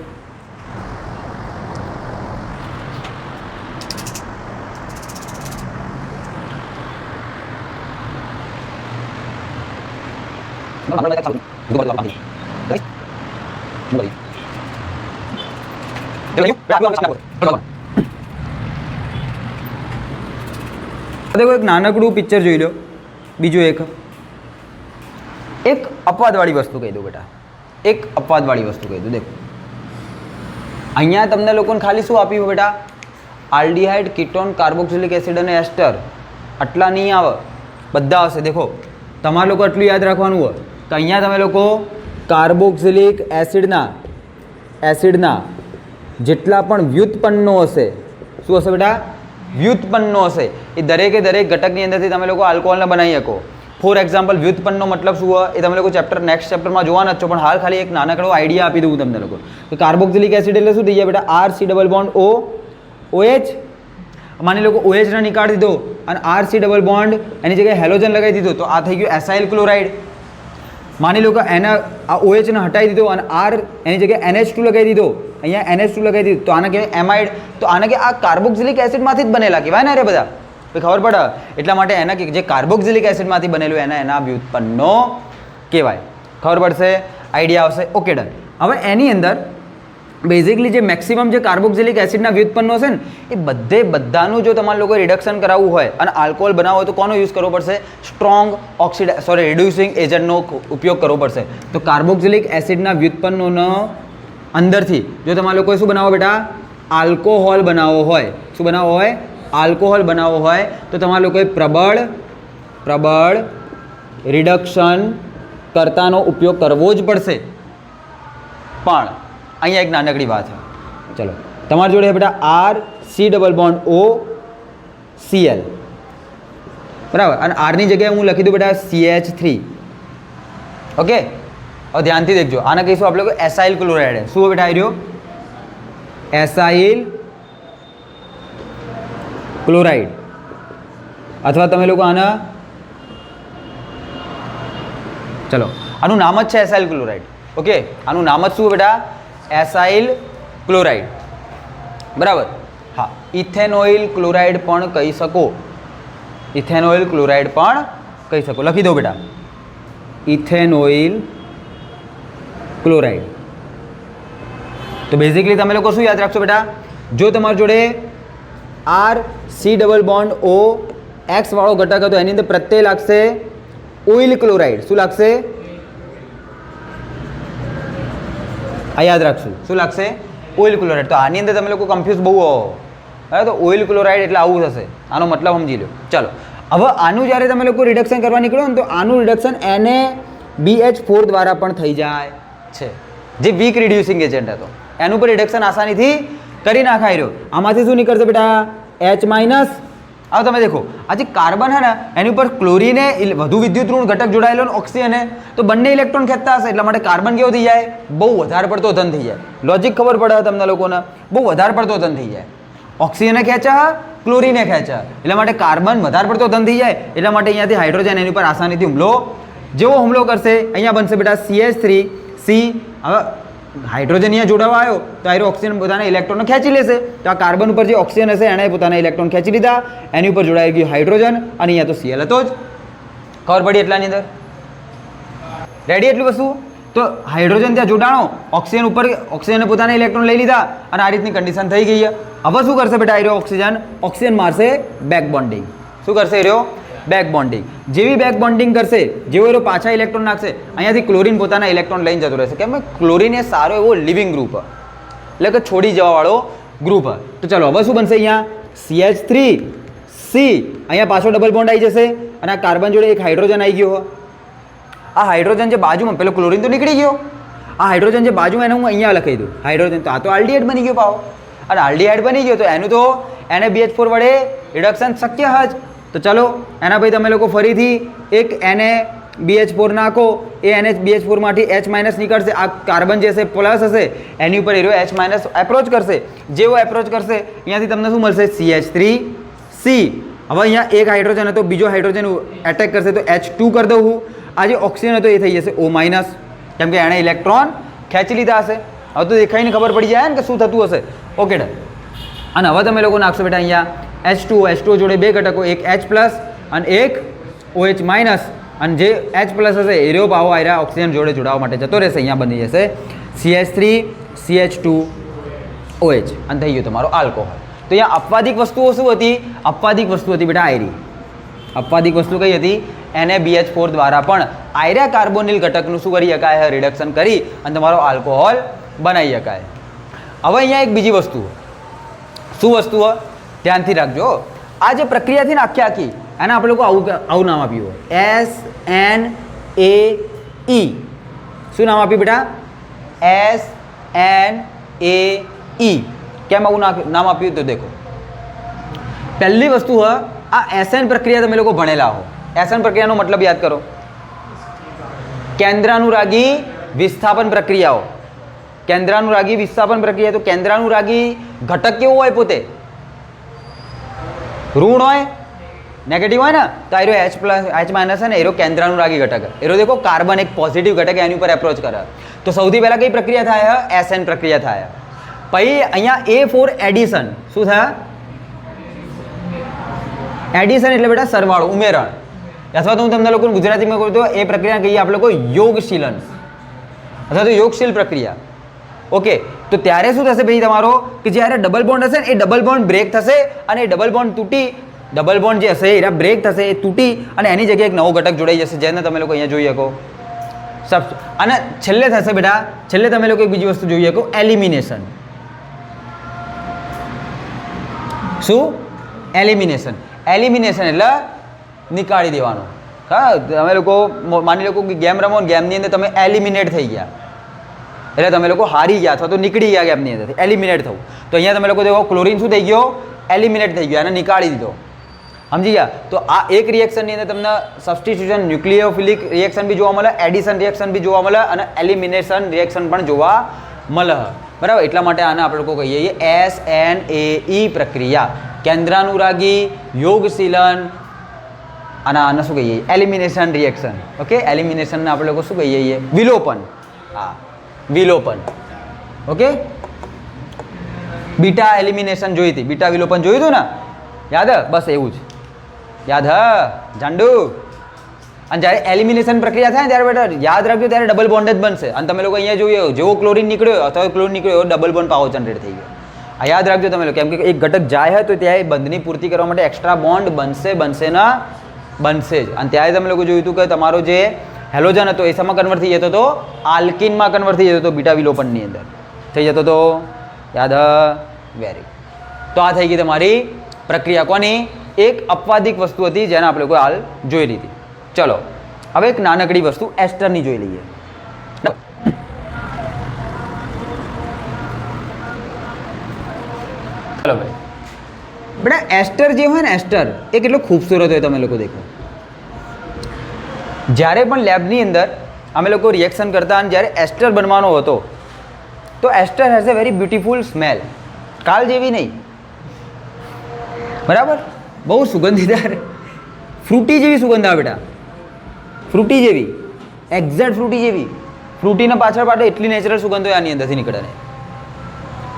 देखो एक नानकड़ू पिक्चर જોઈ લો. બીજું એક અપવાદવાળી વસ્તુ કહી દઉં બેટા, એક અપવાદવાળી વસ્તુ કહી દઉં. દેખો અહીંયા તમને લોકોને ખાલી શું આપ્યું બેટા આલ્ડીહાઇડ કીટોન કાર્બોક્સિલિક એસિડ અને એસ્ટર. આટલા નહીં આવે, બધા આવશે. દેખો તમારે લોકો એટલું યાદ રાખવાનું હોય કે અહીંયા તમે લોકો કાર્બોક્સિલિક એસિડના જેટલા પણ વ્યુત્પન્નો હશે, શું હશે બેટા વ્યુત્પન્નો હશે, એ દરેકે દરેક ઘટકની અંદરથી તમે લોકો આલ્કોહોલને બનાવી શકો. ફોર એક્ઝામ્પલ વ્યુત્પન્નનો મતલબ શું હોય એ તમે લોકો નેક્સ્ટ ચેપ્ટરમાં જોવાના જ છો, પણ હાલ ખાલી એક નાનકડો આઈડિયા આપી દઉં તમને લોકો કે કાર્બોક્સિલિક એસિડ એટલે શું થઈ જાય બેટા RC ડબલ બોન્ડ OH. માની લો OH ને નીકાળી દીધો અને RC ડબલ બોન્ડ એની જગ્યાએ હેલોજન લગાવી દીધો તો આ થઈ ગયું એસાઇલ ક્લોરાઇડ. માની લો કે એના આ OH ને હટાવી દીધો અને એની જગ્યાએ NH2 લગાવી દીધો, અહીંયા NH2 લગાવી દીધું તો આને કહેવાય એમાઇડ. તો આને કે આ કાર્બોક્સિલિક એસિડમાંથી જ બનેલા કહેવાય ને. અરે બધા ખબર પડે. એટલા માટે એના જે કાર્બોક્સિલિક એસિડમાંથી બનેલું એના વ્યુત્પન્નો કહેવાય. ખબર પડશે, આઈડિયા આવશે. Okay done. હવે એની અંદર બેઝિકલી જે મેક્સિમમ જે કાર્બોક્સિલિક એસિડના વ્યુત્પન્નો છે ને એ બધાનું જો તમારે લોકો રિડક્શન કરાવવું હોય અને આલ્કોહોલ બનાવવો હોય તો કોનો યુઝ કરવો પડશે સ્ટ્રોંગ રિડ્યુસિંગ એજન્ટનો ઉપયોગ કરવો પડશે. તો કાર્બોક્સિલિક એસિડના વ્યુત્પન્નોનો અંદરથી જો તમારે લોકોએ શું બનાવો બેટા આલ્કોહોલ બનાવવો હોય, શું બનાવવો હોય આલ્કોહોલ બનાવવો હોય તો તમારે લોકોએ પ્રબળ રિડક્શન કરતાનો ઉપયોગ કરવો જ પડશે. પણ અહીંયા એક નાનકડી વાત છે. ચલો તમારી જોડે બેટા RC ડબલ બોન્ડ OCl બરાબર, અને આરની જગ્યાએ હું લખી દઉં બેટા CH3. ઓકે હવે ધ્યાનથી દેખજો. આને કહીશું આપણે લોકો એસાઇલ ક્લોરાઇડ. શું બેટા આવી રહ્યો એસાઇલ ક્લોરાઇડ, અથવા તમે લોકો આના ચલો આનું નામ જ છે એસાઇલ ક્લોરાઇડ. ઓકે, આનું નામ જ શું બેટા? Acyl chloride. બરાબર. હા, ઇથેનોઇલ ક્લોરાઇડ પણ કહી શકો. ઇથેનોઇલ ક્લોરાઇડ પણ કહી શકો. લખી દો બેટા, ઇથેનોઇલ ક્લોરાઇડ. તો બેઝિકલી તમે લોકો શું યાદ રાખશો બેટા? જો તમારી જોડે R C double bond O X વાળો ઘટક હતો એની અંદર પ્રત્યય લાગશે ઓઇલ ક્લોરાઇડ. શું લાગશે? આ યાદ રાખશું. શું લાગશે? Oil chloride. તો આની અંદર તમે લોકો કન્ફ્યુઝ બહુ હો. હવે તો ઓઇલ ક્લોરાઇડ એટલે આવું થશે. આનો મતલબ સમજી લો. ચાલો, હવે આનું જ્યારે તમે લોકો રિડક્શન કરવા નીકળો ને તો આનું રિડક્શન NaBH4 દ્વારા પણ થઈ જાય છે, જે વીક રિડ્યુસિંગ એજન્ટ હતો. એનું પર રિડક્શન આસાનીથી કરી નાખાઈ રહ્યો. આમાંથી શું નીકળશે બેટા? H minus. હવે તમે દેખો, આ જે કાર્બન છે ને એની ઉપર ક્લોરીને વધુ વિદ્યુત ઋણ ઘટક જોડાયેલો ને ઓક્સિજન, તો બંને ઇલેક્ટ્રોન ખેંચતા હશે એટલા માટે કાર્બન કેવો થઈ જાય? બહુ વધારે પડતો ધન થઈ જાય. લોજિક ખબર પડે તમને લોકોને? બહુ વધારે પડતો ધન થઈ જાય. ઓક્સિજને ખેંચા, ક્લોરીને ખેંચા, એટલા માટે કાર્બન વધારે પડતો ધન થઈ જાય. એટલા માટે અહીંયાથી હાઇડ્રોજન એની ઉપર આસાનીથી હુમલો, જેવો હુમલો કરશે અહીંયા બનશે બેટા CH3C. હવે હાઇડ્રોજન અહીંયા જોડાવા આવ્યો તો આયરો ઓક્સિજન પોતાના ઇલેક્ટ્રોનને ખેંચી લેશે. તો આ કાર્બન ઉપર જે ઓક્સિજન હશે એણે પોતાના ઇલેક્ટ્રોન ખેંચી લીધા, એની ઉપર જોડાઈ ગયું હાઇડ્રોજન અને અહીંયા તો Cl હતો જ. ખબર પડી એટલાની અંદર? રેડી એટલી વસ્તુ? તો હાઇડ્રોજન ત્યાં જોડાણો, ઓક્સિજન ઉપર ઓક્સિજને પોતાના ઇલેક્ટ્રોન લઈ લીધા અને આ રીતની કન્ડિશન થઈ ગઈ. હવે શું કરશે બેટા? આયરો ઓક્સિજન મારશે બેક બોન્ડિંગ. શું કરશે આયરો? Back bonding. જેવી બેક બોન્ડિંગ કરશે, જેવો એરો પાછા ઇલેક્ટ્રોન નાખશે, અહીંયાથી ક્લોરીન પોતાના ઇલેક્ટ્રોન લઈને જતો રહેશે. કેમ? ક્લોરીન એ સારો એવો લિવિંગ ગ્રુપ, એટલે કે છોડી જવાવાળો ગ્રુપ. તો ચાલો હવે શું બનશે? અહીંયા CH3C, અહીંયા પાછો ડબલ બોન્ડ આવી જશે અને આ કાર્બન જોડે એક હાઇડ્રોજન આવી ગયો. આ હાઇડ્રોજન જે બાજુમાં, પેલો ક્લોરીન તો નીકળી ગયો, આ હાઇડ્રોજન જે બાજુમાં એને હું અહીંયા લખી દઉં હાઇડ્રોજન. તો આ તો આલ્ડીહાઇડ બની ગયો પાવો, અને આલ્ડીહાઇડ બની ગયો તો એનું તો NaBH4 વડે રિડક્શન શક્ય જ. તો ચલો એના પછી તમે લોકો ફરીથી એક NaBH4 નાખો, એ NaBH4 માંથી H માઇનસ નીકળશે. આ કાર્બન જે છે પ્લસ હશે, એની ઉપર એરો H માઇનસ એપ્રોચ કરશે. જેવો એપ્રોચ કરશે અહીંયાથી તમને શું મળશે? CH3C. હવે અહીંયા એક હાઇડ્રોજન હતો, બીજો હાઇડ્રોજન એટેક કરશે તો H2 કરી દઉં હું. આ જે ઓક્સિજન હતો એ થઈ જશે O માઇનસ, કેમ કે એણે ઇલેક્ટ્રોન ખેંચી લીધા હશે. હવે તો દેખાઈને ખબર પડી જાય ને કે શું થતું હશે. Okay done. અને હવે તમે લોકો નાખશો બેટા અહીંયા H2O જોડે બે ઘટકો, એક H પ્લસ અને એક OH માઇનસ, અને જે H પ્લસ હશે એ રહ્યો પાવો આયરા ઓક્સિજન જોડે જોડાવા માટે જતો રહેશે. અહીંયા બની જશે CH3CH2OH અને થઈ ગયો તમારો આલ્કોહોલ. તો અહીંયા અપવાદિક વસ્તુઓ શું હતી? અપવાદિક વસ્તુ હતી બેટા આયરી. અપવાદિક વસ્તુ કઈ હતી? NaBH4 દ્વારા પણ આયરા કાર્બોનિલ ઘટકનું શું કરી શકાય? રિડક્શન કરી અને તમારો આલ્કોહોલ બનાવી શકાય. હવે અહીંયા એક બીજી વસ્તુ, શું વસ્તુ? ધ્યાનથી રાખજો. આ જે પ્રક્રિયા થી ને આખી એને આપણે લોકો આવું નામ આપ્યું, SNAE. શું નામ આપ્યું બેટા? SNAE. કેમ આવું નામ આપ્યું? તો દેખો, પહેલી વસ્તુ આ SN પ્રક્રિયા તમે લોકો ભણેલા હો. SN પ્રક્રિયાનો મતલબ યાદ કરો, કેન્દ્રાનુરાગી વિસ્થાપન પ્રક્રિયાઓ. કેન્દ્રાનુરાગી વિસ્થાપન પ્રક્રિયા. તો કેન્દ્રાનુરાગી ઘટક કેવો હોય? પોતે ઋણ હોય, નેગેટિવ હોય ને, તો આયરો H પ્લસ H માઇનસ છે ને એરો કેન્દ્રાનુરાગી ઘટક. એરો દેખો કાર્બન એક પોઝિટિવ ઘટક એની ઉપર એપ્રોચ કરે. તો સૌથી પહેલા કઈ પ્રક્રિયા થાય? SN પ્રક્રિયા થાય. પછી અહીંયા A4 એડિશન. શું થાય? એડિશન એટલે બેટા સરવાળો, ઉમેરણ, અથવા તો હું તમને લોકોને ગુજરાતીમાં કહું તો એ પ્રક્રિયા કહીએ આપણે લોકો યોગશીલન અથવા તો યોગશીલ પ્રક્રિયા. ઓકે, તો ત્યારે શું થશે ભાઈ તમારો? કે જ્યારે ડબલ બોન્ડ હશે ને એ ડબલ બોન્ડ બ્રેક થશે અને એ ડબલ બોન્ડ તૂટી, ડબલ બોન્ડ જે હશે એ બ્રેક થશે, એ તૂટી અને એની જગ્યાએ એક નવો ઘટક જોડાઈ જશે, જેને તમે લોકો અહીંયા જોઈ શકો. અને છેલ્લે થશે બેટા, છેલ્લે તમે લોકો એક બીજી વસ્તુ જોઈ શકો, એલિમિનેશન. શું? એલિમિનેશન. એલિમિનેશન એટલે નીકાળી દેવાનું. હા, તમે લોકો માની લો કે ગેમ રમો ને ગેમની અંદર તમે એલિમિનેટ થઈ ગયા એટલે તમે લોકો હારી ગયા અથવા તો નીકળી ગયા ગેમની અંદરથી, એલિમિનેટ થવું. તો અહીંયા તમે લોકો દેખો ક્લોરીન શું થઈ ગયો? એલિમિનેટ થઈ ગયો, એને નીકાળી દીધો. સમજી ગયા? તો આ એક રિએક્શનની અંદર તમને સબસ્ટિટ્યુશન, ન્યુક્લિયોફિલિક રિએક્શન બી જોવા મળે, એડિશન રિએક્શન બી જોવા મળે અને એલિમિનેશન રિએક્શન પણ જોવા મળે. બરાબર? એટલા માટે આને આપણે લોકો કહીએ SNAE પ્રક્રિયા. કેન્દ્રાનુરાગી, યોગશીલન આને શું કહીએ? Elimination reaction. ઓકે, એલિમિનેશનને આપણે લોકો શું કહીએ છીએ? વિલોપન. હા, વિલોપન. ઓકે, બીટા એલિમિનેશન જોઈ હતી, બીટા વિલોપન જોયું હતું ને? યાદ? બસ એવું જ યાદ. હા જાંડુ. અને જ્યારે એલિમિનેશન પ્રક્રિયા થાય ને ત્યારે બેટા યાદ રાખજો, ત્યારે ડબલ બોન્ડ જ બનશે. અને તમે લોકો અહીંયા જોઈએ જેવો ક્લોરીન નીકળ્યો અથવા ક્લોરીન નીકળ્યો એવો ડબલ બોન્ડ પાવર જનરેટ થઈ ગયો. આ યાદ રાખજો તમે લોકો, કેમ કે એક ઘટક જાય તો ત્યાં એ બંધની પૂર્તિ કરવા માટે એક્સ્ટ્રા બોન્ડ બનશે ને બનશે જ. અને ત્યારે તમે લોકો જોયું હતું કે તમારો જે હેલોજન હતો એ શેમાં કન્વર્ટ થઈ જતો હતો? આલ્કિનમાં કન્વર્ટ થઈ જતો હતો, બીટા વિલોપનની અંદર થઈ જતો હતો. યાદ? વેરી. તો આ થઈ ગઈ તમારી પ્રક્રિયા. કોની? એક અપવાદિક વસ્તુ હતી જેને આપણે લોકો હાલ જોઈ લીધી. ચલો હવે એક નાનકડી વસ્તુ એસ્ટરની જોઈ લઈએ. ચલો ભાઈ બેટા, એસ્ટર જે હોય ને, એસ્ટર એ કેટલો ખૂબસૂરત હોય તમે લોકો દેખો. જ્યારે પણ લેબની અંદર અમે લોકો રિએક્શન કરતા અને જ્યારે એસ્ટર બનવાનો હતો તો ester has a very beautiful smell. કાલ જેવી નહીં, બરાબર? બહુ સુગંધીદાર, ફ્રૂટી જેવી સુગંધ આવે બેટા, ફ્રૂટી જેવી, એક્ઝેક્ટ ફ્રૂટી જેવી. ફ્રૂટીને પાછળ પાડે એટલી નેચરલ સુગંધ હોય આની અંદરથી નીકળે ને.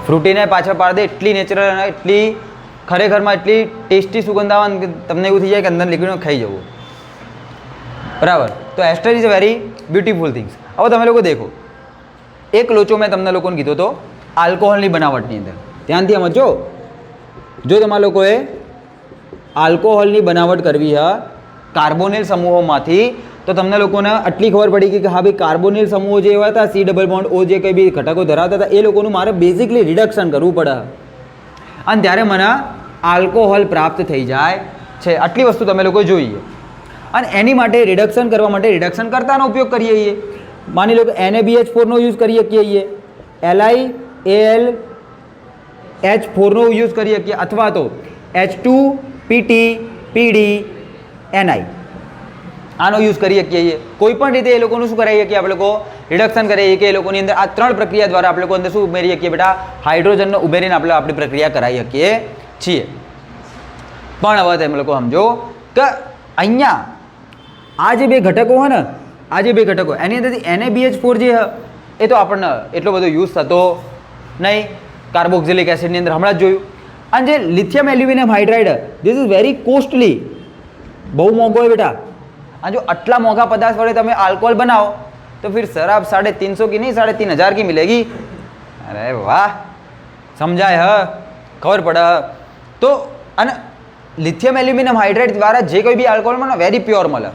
ફ્રૂટીને પાછળ પાડે એટલી નેચરલ અને એટલી ખરેખરમાં એટલી ટેસ્ટી સુગંધ આવે કે તમને એવું થઈ જાય કે અંદર લીકડીને ખાઈ જવું. બરાબર? તો ester is a very beautiful things. હવે તમે લોકો દેખો, એક લોચો મેં તમને લોકોને કીધો હતો આલ્કોહોલની બનાવટની અંદર. ધ્યાનથી સમજો, જો તમારા લોકોએ આલ્કોહોલની બનાવટ કરવી હોય કાર્બોનિલ સમૂહોમાંથી, તો તમને લોકોને આટલી ખબર પડી કે હા ભાઈ કાર્બોનિલ સમૂહો જે એવા હતા સી ડબલ બોન્ડ ઓ જે કંઈ બી ઘટકો ધરાવતા હતા એ લોકોનું મારે બેઝિકલી રિડક્શન કરવું પડે અને ત્યારે મને આલ્કોહોલ પ્રાપ્ત થઈ જાય છે. આટલી વસ્તુ તમે લોકો જોઈએ. અને એની માટે રિડક્શન કરવા માટે રિડક્શન કરતાનો ઉપયોગ કરીએ છીએ. માની લો કે NaBH4નો યુઝ કરીએ છીએ, LiAlH4નો યુઝ કરીએ છીએ, અથવા તો H2PTPDNi આનો યુઝ કરીએ છીએ. કોઈ પણ રીતે એ લોકોનું શું કરાવીએ કે આપણે લોકો રિડક્શન કરીએ કે એ લોકોની અંદર આ ત્રણ પ્રક્રિયા દ્વારા આપણે લોકો અંદર શું ઉમેરીએ છીએ બેટા? હાઇડ્રોજનનો ઉમેરીને આપણે આપણી પ્રક્રિયા કરાવી શકીએ છીએ. પણ હવે તમે લોકો સમજો કે અહીંયા આ જે બે ઘટકો હોય ને, આ જે બે ઘટકો એની અંદરથી NaBH4 જે એ તો આપણને એટલો બધો યુઝ થતો નહીં. કાર્બોક્સિલિક એસિડની અંદર હમણાં જ જોયું. અને જે lithium aluminium hydride, this is very costly, બહુ મોંઘો હોય બેટા. અને જો આટલા મોંઘા પદાર્થ વડે તમે આલ્કોહોલ બનાવો તો फिर शराब 350 की नहीं 3500 की मिलेगी. अरे वाह, समझाए? हाँ, खबर पड़ा. तो અને લિથિયમ એલ્યુમિનિયમ હાઇડ્રાઇડ દ્વારા જે કોઈ બી આલ્કોહોલ મળે વેરી પ્યોર મળે.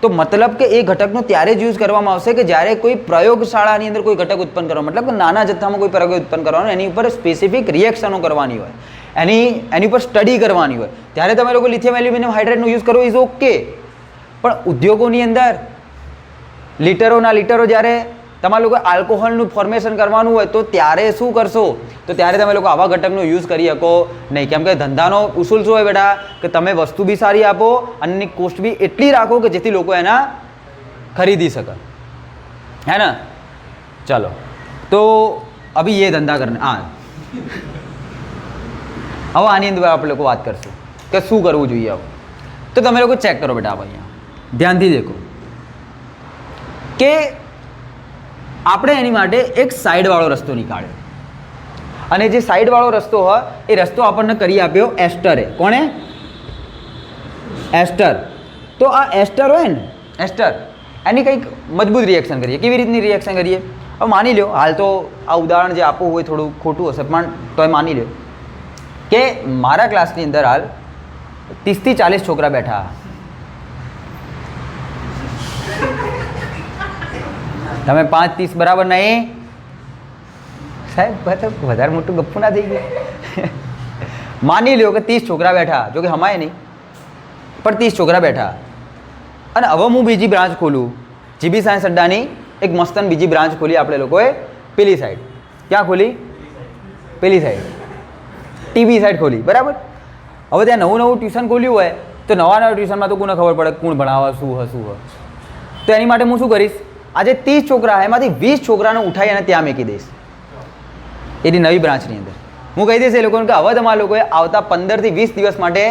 તો મતલબ કે એ ઘટકનો ત્યારે જ યુઝ કરવામાં આવશે કે જ્યારે કોઈ પ્રયોગશાળાની અંદર કોઈ ઘટક ઉત્પન્ન કરવાનો, મતલબ કે નાના જથ્થામાં કોઈ પ્રયોગ ઉત્પન્ન કરવાનો, એની ઉપર સ્પેસિફિક રિએક્શનો કરવાની હોય, એની ઉપર સ્ટડી કરવાની હોય, ત્યારે તમે લોકો લિથિયમ એલ્યુમિનિયમ હાઇડ્રાઇડનો યુઝ કરો ઇઝ ઓકે. પણ ઉદ્યોગોની અંદર લીટરોના લીટરો જ્યારે તમારે લોકો આલ્કોહોલનું ફોર્મેશન કરવાનું હોય તો ત્યારે શું કરશો? તો ત્યારે તમે લોકો આવા ઘટકનો યુઝ કરી શકો નહીં. કેમ કે ધંધાનો ઉસૂલ શું હોય બેટા? કે તમે વસ્તુ બી સારી આપો અને એની કોસ્ટ બી એટલી રાખો કે જેથી લોકો એના ખરીદી શકે, હે ને? ચલો, તો અભી ये ધંધા કરને હા, હવે આની અંદર આપણે લોકો વાત કરશું કે શું કરવું જોઈએ. હવે તો તમે લોકો ચેક કરો બેટા, અહીંયા ધ્યાનથી દેખો કે આપણે એની માટે એક સાઈડવાળો રસ્તો નીકાળ્યો. અને જે સાઈડવાળો રસ્તો હોય એ રસ્તો આપણને કરી આપ્યો એસ્ટરે. કોણે? એસ્ટર. તો આ એસ્ટર હોય ને, એસ્ટર એની કંઈક મજબૂત રિએક્શન કરીએ. કેવી રીતની રિએક્શન કરીએ? હવે માની લો, હાલ તો આ ઉદાહરણ જે આપવું હોય થોડું ખોટું હશે, પણ તોય માની લો કે મારા ક્લાસની અંદર હાલ 30 થી 40 છોકરા બેઠા. તમે 5-30 બરાબર નહીં સાહેબ? વધારે મોટું ગપ્પું ના થઈ ગયું. માની લો કે 30 છોકરા બેઠા, જો કે હમાય નહીં, પણ 30 છોકરા બેઠા. અને હવે હું બીજી બ્રાન્ચ ખોલું, જીબી સાયન્સ અડ્ડાની એક મસ્તન બીજી બ્રાન્ચ ખોલી આપણે લોકોએ પેલી સાઈડ. ક્યાં ખોલી? પેલી સાઈડ, ટીબી સાઈડ ખોલી, બરાબર? હવે ત્યાં નવું ટ્યુશન ખોલ્યું હોય તો નવા ટ્યુશનમાં તો કોને ખબર પડે કોણ ભણાવે, શું હોય. તો એની માટે હું શું કરીશ? આજે 30 છોકરા એમાંથી 20 છોકરાને ઉઠાવી અને ત્યાં મૂકી દઈશ એની નવી બ્રાન્ચની અંદર. હું કહી દઈશ એ લોકોને કે હવે તમારા લોકોએ આવતા 15 થી 20 દિવસ માટે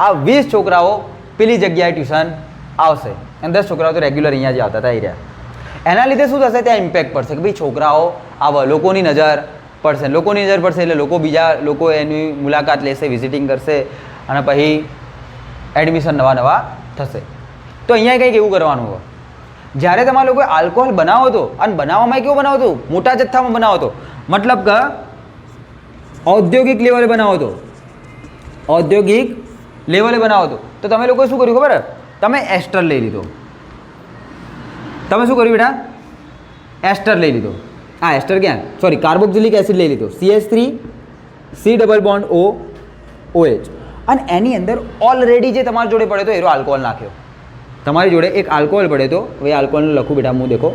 આ 20 છોકરાઓ પેલી જગ્યાએ ટ્યુશન આવશે અને 10 છોકરાઓ તો રેગ્યુલર અહીંયા જ આવતા હતા એ રહ્યા. એના લીધે શું થશે, ત્યાં ઇમ્પેક્ટ પડશે કે ભાઈ છોકરાઓ આવે, લોકોની નજર પડશે, લોકોની નજર પડશે એટલે બીજા લોકો એની મુલાકાત લેશે, વિઝિટિંગ કરશે અને પછી એડમિશન નવા થશે. તો અહીંયા કંઈક એવું કરવાનું હોય, જ્યારે તમારે લોકોએ આલ્કોહોલ બનાવો હતો અને બનાવવામાં કેવું બનાવો હતો, મોટા જથ્થામાં બનાવો હતો, મતલબ કે ઔદ્યોગિક લેવલે બનાવો હતો, ઔદ્યોગિક લેવલે બનાવો હતો, તો તમે લોકોએ શું કર્યું ખબર? તમે એસ્ટર લઈ લીધો. તમે શું કર્યું બેટા? એસ્ટર લઈ લીધો. હા, એસ્ટર ક્યાં, સોરી, કાર્બોક્સિલિક એસિડ લઈ લીધો, CH3 C double bond O OH, અને એની અંદર ઓલરેડી જે તમારી જોડે પડ્યો તો એનો આલ્કોહોલ નાખ્યો. તમારી જોડે એક આલ્કોહોલ પડે તો હવે આલ્કોહોલનું લખું બેટા, હું દેખો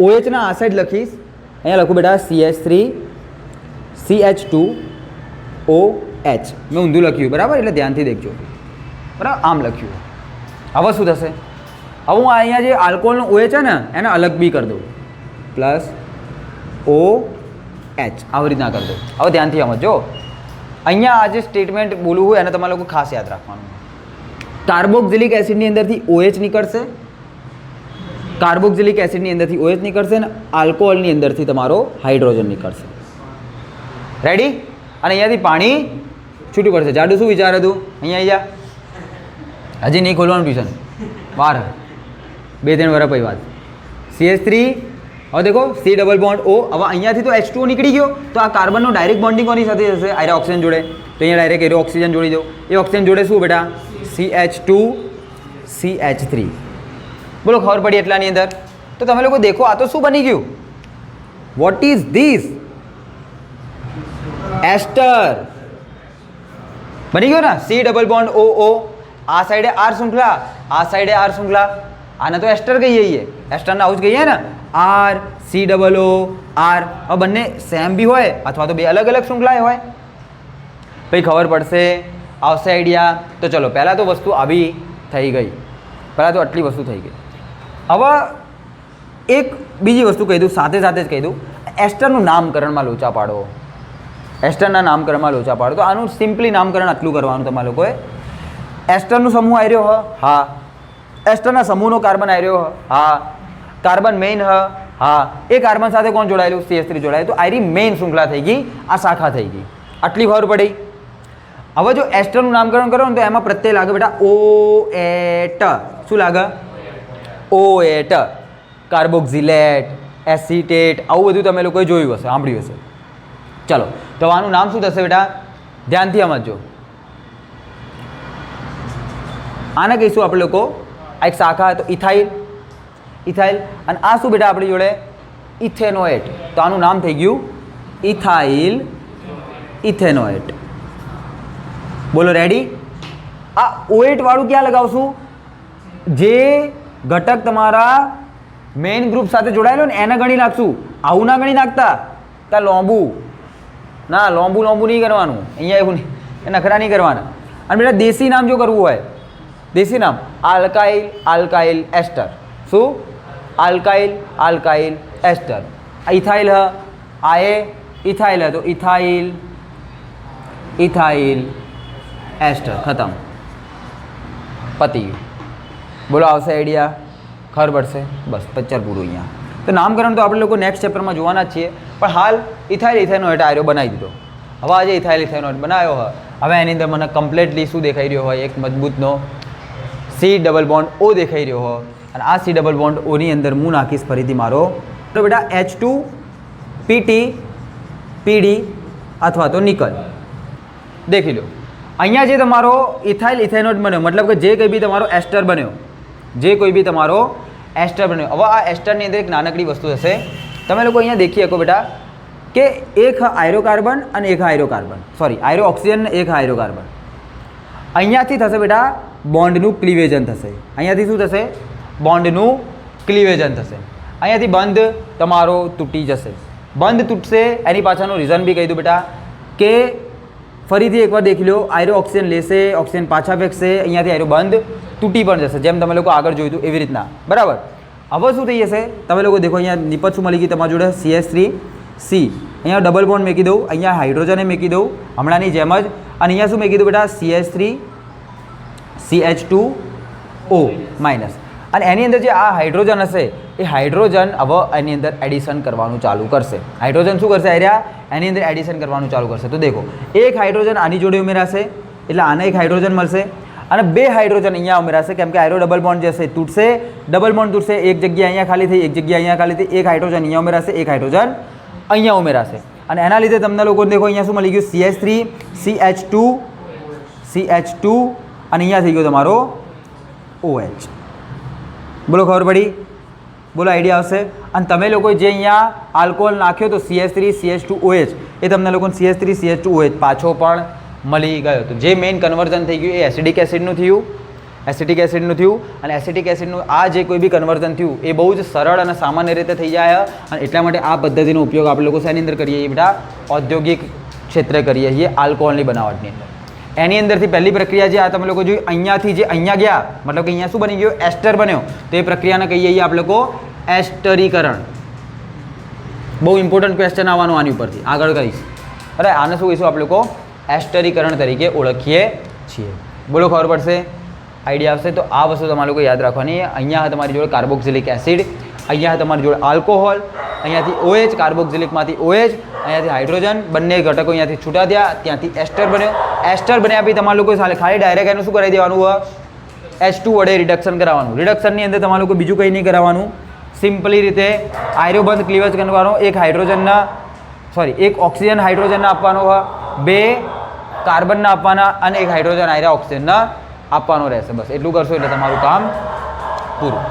OH ના આ સાઈડ લખીશ, અહીંયા લખું બેટા CH3 CH2OH. મેં ઊંધું લખ્યું બરાબર, એટલે ધ્યાનથી દેખજો બરાબર, આમ લખ્યું. હવે શું થશે? હવે હું અહીંયા જે આલ્કોહોલનો OH છે ને એને અલગ બી કરી દઉં, પ્લસ OH આવી રીતના કરી દઉં. હવે ધ્યાનથી સમજો, અહીંયા આ જે સ્ટેટમેન્ટ બોલવું હોય એને તમારે લોકો ખાસ યાદ રાખવાનું. કાર્બોક્સિલિક એસિડની અંદરથી OH નીકળશે, કાર્બોક્સિલિક એસિડની અંદરથી OH નીકળશે અને આલ્કોહોલની અંદરથી તમારો હાઇડ્રોજન નીકળશે. રેડી? અને અહીંયાથી પાણી છૂટું પડશે. જાડું શું વિચાર હતું? અહીંયા આવી જા, હજી નહીં ખોલવાનું ટ્યુશન, બહાર 2-3 વર્ષ પછી વાત. CH3, હવે દેખો C ડબલ બોન્ડ O. હવે અહીંયાથી તો H2O નીકળી ગયો, તો આ કાર્બનનો ડાયરેક્ટ બોન્ડિંગ કોની સાથે થશે? આયરા ઓક્સિજન જોડે. તો અહીંયા ડાયરેક્ટ એરો ઓક્સિજન જોડી દો. એ ઓક્સિજન જોડે શું બેટા? CH2 CH3. બોલો, ખબર પડી એટલાની અંદર? તો તમે લોકો દેખો, આ તો શું બની ગયું? What is this? એસ્ટર બની ગયો ને. C ડબલ બોન્ડ OO, આ સાઈડે R શૃંખલા, આ સાઈડે R શૃંખલા, આને તો એસ્ટર કહીએ છીએ, એસ્ટરના આવું જ કહીએ ને, R C double O R. હવે બંને સેમ બી હોય અથવા તો બે અલગ અલગ શૃંખલાએ હોય, પછી ખબર પડશે, આવશે આઈડિયા. તો ચલો, પહેલાં તો વસ્તુ આવી થઈ ગઈ, પહેલાં તો આટલી વસ્તુ થઈ ગઈ. હવે એક બીજી વસ્તુ કહી દઉં, સાથે સાથે જ કહી દઉં, એસ્ટરનું નામકરણમાં લોચા પાડો, એસ્ટરના નામકરણમાં લોચા પાડો. તો આનું સિમ્પલી નામકરણ આટલું કરવાનું તમારા લોકોએ. એસ્ટરનો સમૂહ આવી રહ્યો હ, હા. એસ્ટરના સમૂહનો કાર્બન આવી રહ્યો હ, હા. કાર્બન મેઇન હ, હા. એ કાર્બન સાથે કોણ જોડાયેલું? CH3 જોડાયેલું. તો આરી મેઇન શૃંખલા થઈ ગઈ, આ શાખા થઈ ગઈ. આટલી ખબર પડી. હવે જો એસ્ટરનું નામકરણ કરો ને તો એમાં પ્રત્યય લાગે બેટા OAT. શું લાગે? OAT. કાર્બોક્સિલેટ, એસિટેટ, આવું બધું તમે લોકોએ જોયું હશે, સાંભળ્યું હશે. ચલો, તો આનું નામ શું થશે બેટા? ધ્યાનથી સમજો. આને કહીશું આપણે લોકો, આ એક શાખા તો ઇથાઇલ, ઇથાઇલ. અને આ શું બેટા આપણી જોડે? ઇથેનોએટ. તો આનું નામ થઈ ગયું ઇથાઇલ ઇથેનોએટ. બોલો, રેડી? આ OH વાળું ક્યાં લગાવશું? જે ઘટક તમારા મેઇન ગ્રુપ સાથે જોડાયેલો ને એને ગણી નાખશું. આવું ના ગણી નાખતા, ત્યાં લોંબુ ના, લોંબુ નહીં કરવાનું અહીંયા, એવું નહીં, એ નખરા નહીં કરવાના. અને બેટા દેશી નામ જો કરવું હોય, દેશી નામ આલ્કાઇલ આલ્કાઇલ એસ્ટર. શું? આલ્કાઇલ આલ્કાઇલ એસ્ટર. ઇથાઇલ હ, આ એ ઇથાઇલ હ, તો ઇથાઇલ ઇથાઇલ એસ્ટર. ખતમ, પતી ગયું. બોલો, આવશે આઈડિયા? ખબર પડશે? બસ, પચ્ચર પૂરું અહીંયા. તો નામકરણ તો આપણે લોકો નેક્સ્ટ ચેપ્ટરમાં જોવાના જ છીએ, પણ હાલ ઇથાઇલ ઇથેનોએટ આયરો બનાવી દીધો. હવે આજે ઇથાઇલ ઇથેનોએટ બનાવ્યો હોય, હવે એની અંદર મને કમ્પ્લીટલી શું દેખાઈ રહ્યો હોય? એક મજબૂતનો C ડબલ બોન્ડ O દેખાઈ રહ્યો હોય, અને આ C ડબલ બોન્ડ Oની અંદર હું નાખીશ ફરીથી મારો, તો બેટા H2 PT PD અથવા તો નિકલ. દેખી લો, અહીંયા જે તમારો ઇથાઇલ ઇથેનોએટ બન્યો, મતલબ કે જે કંઈ બી તમારો એસ્ટર બન્યો, જે કોઈ બી તમારો એસ્ટર બન્યો. હવે આ એસ્ટરની અંદર એક નાનકડી વસ્તુ હશે, તમે લોકો અહીંયા દેખી શકો બેટા, કે એક હાઇડ્રોકાર્બન અને એક હાઇડ્રોકાર્બન, સોરી, હાઇડ્રો ઓક્સિજન અને એક હાઇડ્રોકાર્બન. અહીંયાથી થશે બેટા બોન્ડનું ક્લિવેજન થશે. અહીંયાથી શું થશે? બોન્ડનું ક્લિવેજન થશે. અહીંયાથી બંધ તમારો તૂટી જશે. બંધ તૂટશે એની પાછળનું રીઝન બી કહી દઉં બેટા, કે ફરીથી એકવાર દેખી લો, આયરો ઓક્સિજન લેશે, ઓક્સિજન પાછા ફેંકશે, અહીંયાથી આયરો બંધ તૂટી પણ જશે, જેમ તમે લોકો આગળ જોયું હતું એવી રીતના. બરાબર? હવે શું થઈ જશે? તમે લોકો દેખો, અહીંયા નિપજ શું મળી ગઈ તમારી જોડે? CH3 C. અહીંયા ડબલ બોન્ડ મેકી દઉં, અહીંયા હાઇડ્રોજને મેકી દઉં હમણાંની જેમ જ. અને અહીંયા શું મેકી દઉં બેટા? CH3 CH2O minus. અને એની અંદર જે આ હાઇડ્રોજન હશે એ હાઇડ્રોજન હવે એની અંદર એડિશન કરવાનું ચાલુ કરશે. હાઇડ્રોજન શું કરશે આર્યા? એની અંદર એડિશન કરવાનું ચાલુ કરશે. તો દેખો, એક હાઇડ્રોજન આની જોડે ઉમેરાશે એટલે આને એક હાઇડ્રોજન મળશે અને બે હાઇડ્રોજન અહીંયા ઉમેરાશે કેમ કે હાઇડ્રો ડબલ બોન્ડ જે છે તૂટશે, ડબલ બોન્ડ તૂટશે, એક જગ્યા અહીંયા ખાલી થઈ, એક જગ્યા અહીંયા ખાલી થઈ, એક હાઇડ્રોજન અહીંયા ઉમેરાશે, એક હાઇડ્રોજન અહીંયા ઉમેરાશે અને એના લીધે તમને લોકોને દેખો અહીંયા શું મળી ગયું? CH3 CH2 અને અહીંયા થઈ ગયો તમારો OH. બોલો ખબર પડી? બોલો આઈડિયા આવશે? અને તમે લોકો જે અહીંયા આલ્કોહોલ નાખ્યો તો CH3 CH2OH એ તમને લોકોને CH3 CH2OH પાછો પણ મળી ગયો. તો જે મેઇન કન્વર્ઝન થઈ ગયું એ એસિડિક એસિડનું થયું, અને એસિટિક એસિડનું આ જે કોઈ બી કન્વર્ઝન થયું એ બહુ જ સરળ અને સામાન્ય રીતે થઈ જાય અને એટલા માટે આ પદ્ધતિનો ઉપયોગ આપણે લોકો શેની અંદર કરીએ છીએ બેટા? ઔદ્યોગિક ક્ષેત્રે કરીએ છીએ આલ્કોહોલની બનાવટની અંદર. એની અંદરથી પહેલી પ્રક્રિયા જે આ તમે લોકો જોયું અહીંયાથી જે અહીંયા ગયા મતલબ કે અહીંયા શું બની ગયો? એસ્ટર બન્યો. તો એ પ્રક્રિયાને કહીએ છીએ આપણે લોકો એસ્ટરીકરણ. બહુ ઇમ્પોર્ટન્ટ ક્વેશ્ચન આવવાનું આની ઉપરથી, આગળ કહીશ. અરે આને શું કહીશું આપણે લોકો? એસ્ટરીકરણ તરીકે ઓળખીએ છીએ. બોલો ખબર પડશે? આઈડિયા આવશે? તો આ વસ્તુ તમારે લોકો યાદ રાખવાની. અહીંયા તમારી જોડે કાર્બોક્સિલિક એસિડ, અહીંયા તમારી જોડે આલ્કોહોલ, અહીંયાથી OH, કાર્બોક્સિલિકમાંથી OH, અહીંયાથી હાઇડ્રોજન, બંને ઘટકો અહીંયાથી છૂટા થયા, ત્યાંથી એસ્ટર બન્યો. એસ્ટર બન્યા પછી તમારે લોકો ખાલી ડાયરેક્ટ એનું શું કરાવી દેવાનું હોય? H2 વડે રિડક્શન કરાવવાનું. રિડક્શનની અંદર તમારે લોકો બીજું કંઈ નહીં કરાવવાનું, સિમ્પલી રીતે આયરોબંધ ક્લીવેજ કરવાનો. એક ઓક્સિજન હાઇડ્રોજનના આપવાનો હોય, બે કાર્બનના આપવાના અને એક હાઇડ્રોજન આયરા ઓક્સિજનના આપવાનો રહેશે. બસ એટલું કરશો એટલે તમારું કામ પૂરું.